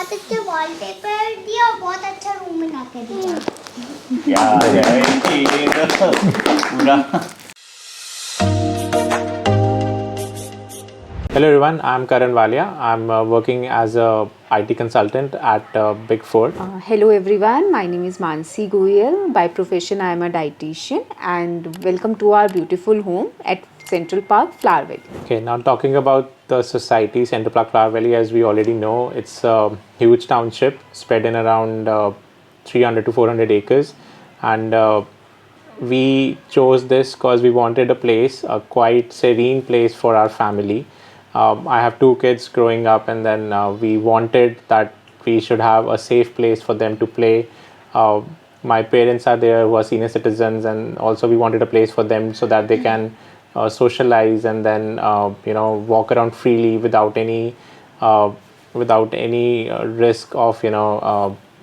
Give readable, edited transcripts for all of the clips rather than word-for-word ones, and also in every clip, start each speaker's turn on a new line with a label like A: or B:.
A: बहुत अच्छे वॉलपेपर दिया और बहुत अच्छा रूम बना के दिया।
B: क्या है ये तो पूरा।
C: Hello everyone, I'm Karan Walia. I'm working as a IT consultant at Big Four.
D: Hello everyone, my name is Mansi Goyal. By profession, I am a dietitian, and welcome to our beautiful home at Central Park, Flower Valley.
C: Okay, now talking about the society, Central Park Flower Valley, as we already know, it's a huge township spread in around 300 to 400 acres, and we chose this because we wanted a place, a quite serene place for our family. I have two kids growing up, and then we wanted that we should have a safe place for them to play. My parents are there who are senior citizens, and also we wanted a place for them so that they can socialize and then walk around freely without any risk of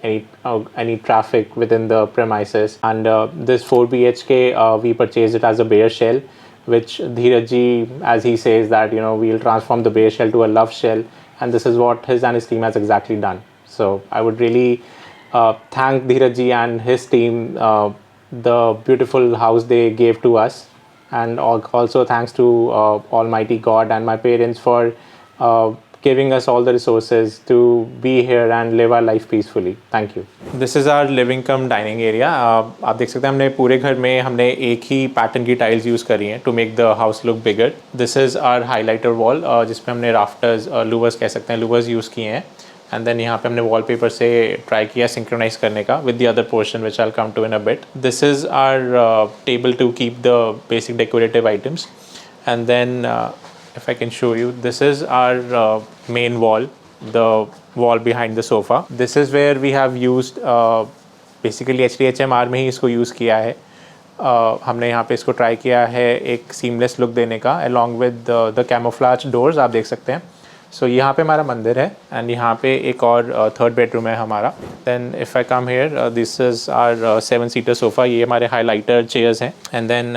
C: any traffic within the premises. And this 4 BHK, we purchased it as a bare shell, which Dheeraj ji, as he says, that we'll transform the bare shell to a love shell, and this is what his and his team has exactly done. So I would really thank Dheeraj ji and his team, the beautiful house they gave to us, and also thanks to Almighty God and my parents for giving us all the resources to be here and live our life peacefully. Thank you. This is our living cum dining area. आप देख सकते हैं हमने पूरे घर में हमने एक ही पैटर्न की टाइल्स यूज़ करी हैं to make the house look bigger. This is our highlighter wall जिसमें हमने rafters, louvers कह सकते हैं, louvers यूज़ किए हैं. And then यहाँ पे हमने wallpaper से try किया synchronize करने का with the other portion which I'll come to in a bit. This is our table to keep the basic decorative items. And then if I can show you, this is our main wall, the wall behind the sofa. This is where we have used basically HDHMR में ही इसको use किया है. हमने यहाँ पे इसको try किया है एक सीमलेस लुक देने का along with the camouflage doors. आप देख सकते हैं. So यहाँ पे हमारा मंदिर है and यहाँ पे एक और थर्ड बेडरूम है हमारा. Then if I come here, this is our 7-seater sofa. ये हमारे highlighter chairs हैं. And then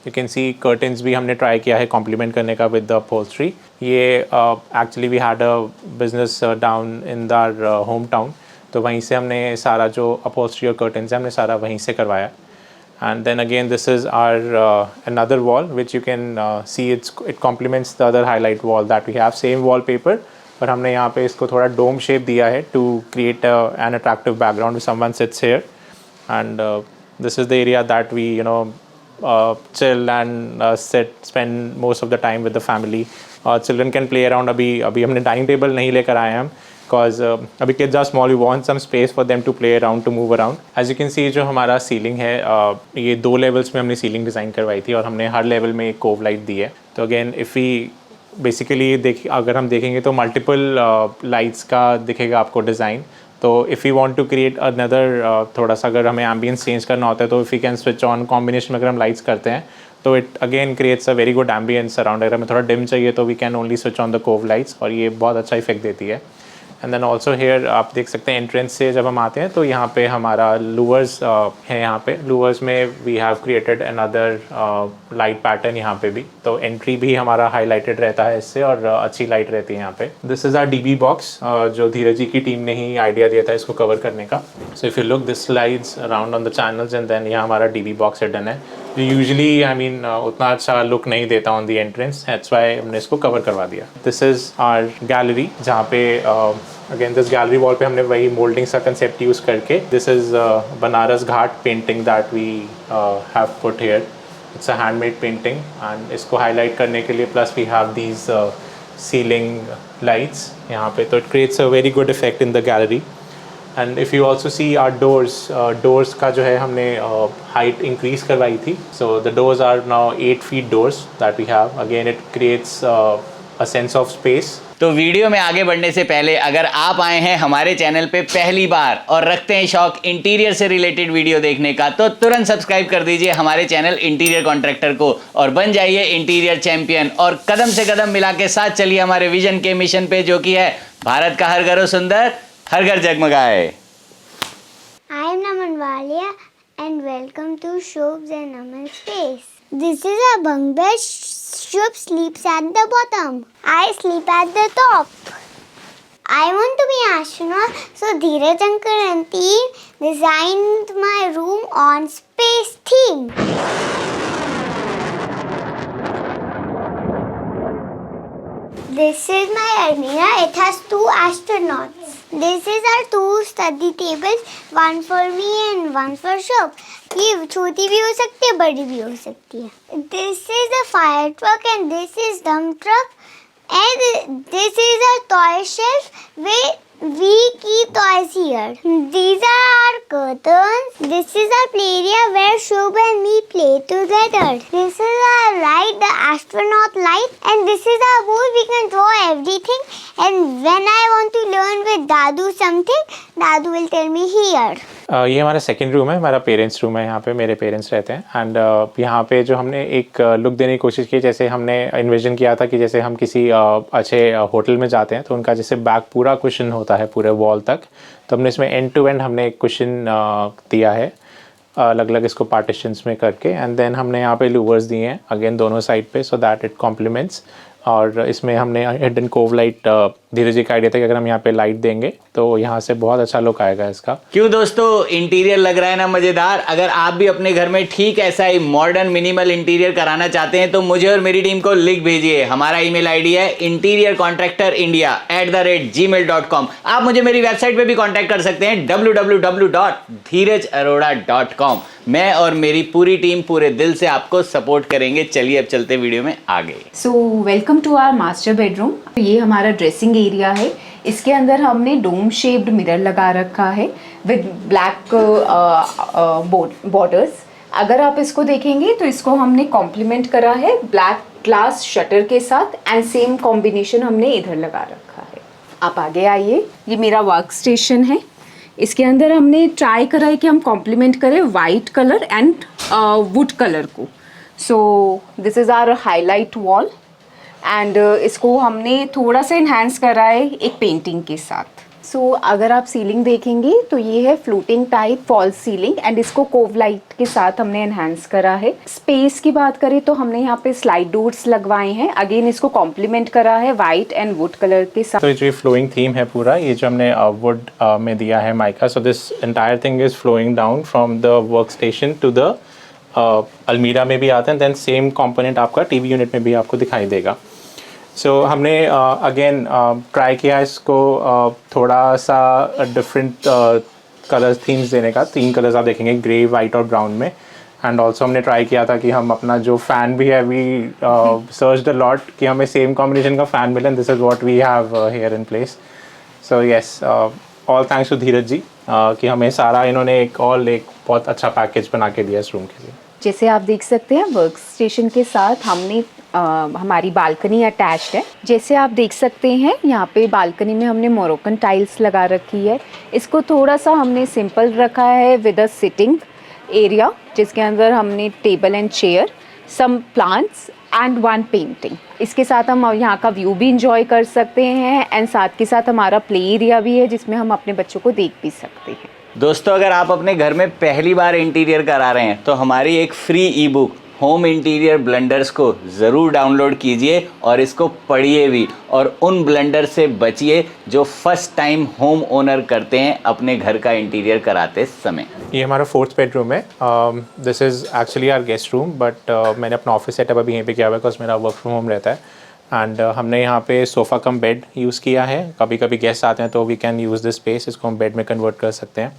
C: you can see curtains भी हमने try किया है complement करने का with the upholstery. ये actually we had a business down in our hometown. तो वहीं से हमने सारा जो upholstery और curtains है हमने सारा वहीं से करवाया. And then again, this is our another wall which you can see it complements the other highlight wall that we have. Same wallpaper, पर हमने यहाँ पे इसको थोड़ा dome shape दिया है to create an attractive background if someone sits here. And this is the area that we chill and spend most of the time with the family. Children can play around. अभी हमने dining table नहीं लेकर आए हम because अभी kids are small, we want some space for them to play around, to move around. As you can see, जो हमारा ceiling है ये 2 levels में हमने ceiling design करवाई थी और हमने हर level में एक cove light दी है. तो again if we basically अगर हम देखेंगे तो multiple lights का दिखेगा आपको design. तो if we want to create another थोड़ा सा अगर हमें ambience change करना होता है तो if we can switch on combination में अगर हम lights करते हैं तो it again creates a very good ambience around. अगर हमें थोड़ा dim चाहिए तो we can only switch on the cove lights और ये बहुत अच्छा effect देती है. एंड देन ऑल्सो हेयर आप देख सकते हैं एंट्रेंस से जब हम आते हैं तो यहाँ पे हमारा लूवर्स है. यहाँ पे लूवर्स में we have created another light pattern यहाँ पे भी. तो एंट्री भी हमारा हाईलाइटेड रहता है इससे और अच्छी लाइट रहती है यहाँ पे. This is R DB box जो धीरज जी की टीम ने ही आइडिया दिया था इसको कवर करने का. So if you look this slides around on the channels and then यहाँ हमारा डीबी बॉक्स हिडन है जो यूजुअली उतना अच्छा लुक नहीं देता on the entrance. That's why हमने इसको कवर करवा दिया. दिस इज़ आवर गैलरी जहाँ पे अगेन दिस गैलरी वॉल पे हमने वही मोल्डिंग्स का कंसेप्ट यूज़ करके this is Banaras Ghat painting that we have put here. It's a handmade painting and इसको हाईलाइट करने के लिए plus we have these ceiling lights यहाँ पे. तो it creates a very good effect in the gallery. And if you also see our doors का जो है हमने हाइट इंक्रीज़ करवाई थी. So the doors are now 8 feet doors that we have. Again it creates a sense of space.
B: तो video में आगे बढ़ने से पहले अगर आप आए हैं हमारे चैनल पे पहली बार और रखते हैं शौक इंटीरियर से रिलेटेड वीडियो देखने का तो तुरंत सब्सक्राइब कर दीजिए हमारे चैनल इंटीरियर कॉन्ट्रैक्टर को और बन जाइए इंटीरियर चैंपियन. और कदम से कदम मिला के साथ चलिए हमारे विजन के मिशन पे जो कि है भारत का हर घर हो सुंदर, हर घर जगमगाए.
A: I am Naman Walia and welcome to Shob's and Naman's Space. This is a bunk bed. Shob sleeps at the bottom. I sleep at the top. I want to be an astronaut, so Dheeraj uncle and team designed my room on space theme. This is my almirah. It has 2 astronauts. This is our 2 study tables, one for me and one for Shobh. ये छोटी भी हो सकती है, बड़ी भी हो सकती है. This is a fire truck and this is dump truck. And this is a toy shelf where we keep toys here. These are our curtains. This is our play area where Shobh and me play together. This is our light, the astronaut light. And this is our board. We can draw everything. And when I want to learn with Dadu something, Dadu will tell me here.
C: ये हमारा second room है, हमारा parents room है. यहाँ पे मेरे parents रहते हैं. एंड यहाँ पे जो हमने एक लुक देने की कोशिश की, जैसे हमने इन्विजन किया था कि जैसे हम किसी अच्छे होटल में जाते हैं तो उनका जैसे बैक पूरा कुशन होता है पूरे वॉल तक, तो हमने इसमें एंड टू एंड हमने एक कुशन दिया है अलग अलग इसको पार्टीशंस में करके. एंड देन हमने यहाँ पे लूवर्स दिए हैं अगेन दोनों साइड पे, सो दैट इट कॉम्प्लीमेंट्स. और इसमें हमने हिडन कोव लाइट, धीरज जी का आइडिया था कि अगर हम यहाँ पे लाइट देंगे तो यहाँ से बहुत अच्छा लुक आएगा इसका.
B: क्यों दोस्तों, इंटीरियर लग रहा है ना मजेदार? अगर आप भी अपने घर में ठीक ऐसा ही मॉडर्न मिनिमल इंटीरियर कराना चाहते हैं तो मुझे और मेरी टीम को लिख भेजिए. हमारा ईमेल आईडी है interiorcontractorindia@gmail.com. आप मुझे मेरी वेबसाइट पे भी कांटेक्ट कर सकते हैं www.dheerajarora.com. मैं और मेरी पूरी टीम पूरे दिल से आपको सपोर्ट करेंगे. चलिए अब चलते वीडियो में आगे.
D: So welcome to our master bedroom. ये हमारा ड्रेसिंग एरिया है. इसके अंदर हमने डोम शेप्ड मिरर लगा रखा है विद ब्लैक बॉर्डर्स. अगर आप इसको देखेंगे तो इसको हमने कॉम्प्लीमेंट करा है ब्लैक ग्लास शटर के साथ एंड सेम कॉम्बिनेशन हमने इधर लगा रखा है. आप आगे आइए. ये मेरा वर्क स्टेशन है. इसके अंदर हमने ट्राई करा है कि हम कॉम्प्लीमेंट करें white colour and wood colour को. So this is our highlight wall and इसको हमने थोड़ा सा इन्हांस करा है एक पेंटिंग के साथ. सो अगर आप सीलिंग देखेंगे तो ये है floating type false ceiling and इसको कोव लाइट के साथ हमने इन्हांस करा है. स्पेस की बात करें तो हमने यहाँ पे स्लाइड डोर्स लगवाए हैं. अगेन इसको कॉम्प्लीमेंट करा है वाइट एंड वुड कलर के साथ.
C: तो ये फ्लोइंग थीम है पूरा, ये जो हमने वुड में दिया है mica. So this entire thing is flowing down from the work station to the अलमीरा में भी आता है. देन सेम कॉम्पोनेंट आपका टीवी यूनिट में भी आपको दिखाई देगा. सो हमने अगेन ट्राई किया इसको थोड़ा सा डिफरेंट कलर्स थीम्स देने का. 3 कलर्स आप देखेंगे, ग्रे, वाइट और ब्राउन में. एंड ऑल्सो हमने ट्राई किया था कि हम अपना जो फ़ैन भी है वी सर्च द लॉट कि हमें सेम कॉम्बिनेशन का फ़ैन मिले. This is what we have here in place. So yes, all thanks to Dheeraj ji कि हमें सारा इन्होंने एक बहुत अच्छा पैकेज बना के दिया इस रूम के लिए.
D: जैसे आप देख सकते हैं वर्क स्टेशन के साथ हमने हमारी बालकनी अटैच्ड है. जैसे आप देख सकते हैं यहाँ पे बालकनी में हमने मोरक्कन टाइल्स लगा रखी है. इसको थोड़ा सा हमने सिंपल रखा है विद अ सिटिंग एरिया जिसके अंदर हमने table and chair, some plants and 1 painting. इसके साथ हम यहाँ का व्यू भी इंजॉय कर सकते हैं एंड साथ के साथ हमारा प्ले एरिया भी है जिसमें हम अपने बच्चों को देख भी सकते हैं.
B: दोस्तों, अगर आप अपने घर में पहली बार इंटीरियर करा रहे हैं तो हमारी एक फ्री ई बुक होम इंटीरियर ब्लंडर्स को ज़रूर डाउनलोड कीजिए और इसको पढ़िए भी और उन ब्लंडर से बचिए जो फर्स्ट टाइम होम ओनर करते हैं अपने घर का इंटीरियर कराते समय.
C: ये हमारा 4th बेडरूम है. This is actually our guest room, but मैंने अपना ऑफिस सेटअप अभी यहीं पे किया हुआ है बिकॉज मेरा वर्क फ्रॉम होम रहता है. एंड हमने यहाँ पे सोफ़ा कम बेड यूज़ किया है. कभी कभी गेस्ट आते हैं तो we can use this space. इसको हम बेड में कन्वर्ट कर सकते हैं.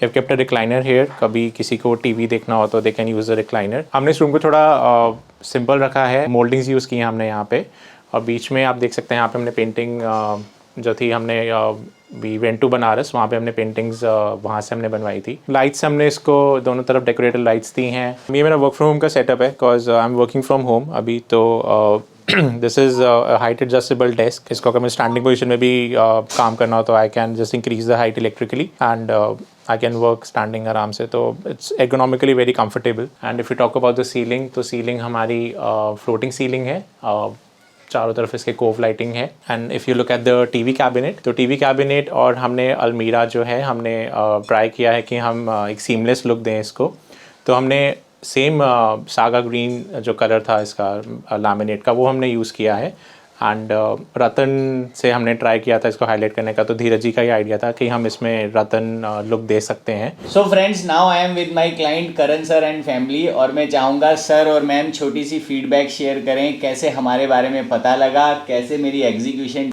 C: Have kept a recliner here. कभी किसी को टीवी देखना हो तो they can use the recliner. हमने इस रूम को थोड़ा सिंपल रखा है. मोल्डिंग्स यूज़ की हैं हमने यहाँ पे. और बीच में आप देख सकते हैं यहाँ पे हमने पेंटिंग जो थी हमने वी वेंट टू बनारस, वहाँ पे हमने पेंटिंग्स वहाँ से हमने बनवाई थी. लाइट्स हमने इसको दोनों तरफ डेकोरेटेड लाइट्स दी हैं. ये मेरा वर्क फ्रॉम होम का सेटअप है because I am working from home अभी. तो this is height adjustable desk. इसको अगर मैं स्टैंडिंग पोजीशन में भी काम करना हो तो I can just increase the height electrically and I can work standing आराम से. तो it's ergonomically very comfortable. And if you talk about the ceiling, तो सीलिंग हमारी फ्लोटिंग सीलिंग है. चारों तरफ इसके कोव लाइटिंग है. And if you look at the TV cabinet, तो टीवी कैबिनेट और हमने अलमीरा जो है हमने ट्राई किया है कि हम एक सीमलेस लुक दें इसको. तो हमने सेम सागा ग्रीन जो कलर था इसका लैमिनेट का वो हमने यूज़ किया है. एंड रतन से हमने ट्राई किया था इसको हाईलाइट करने का, तो धीरज जी का ही आइडिया था कि हम इसमें रतन लुक दे सकते हैं।
B: So friends, now I am with my client Karan sir and family, और मैं चाहूँगा सर और मैम छोटी सी फीडबैक शेयर करें, कैसे हमारे बारे में पता लगा, कैसे मेरी एग्जीक्यूशन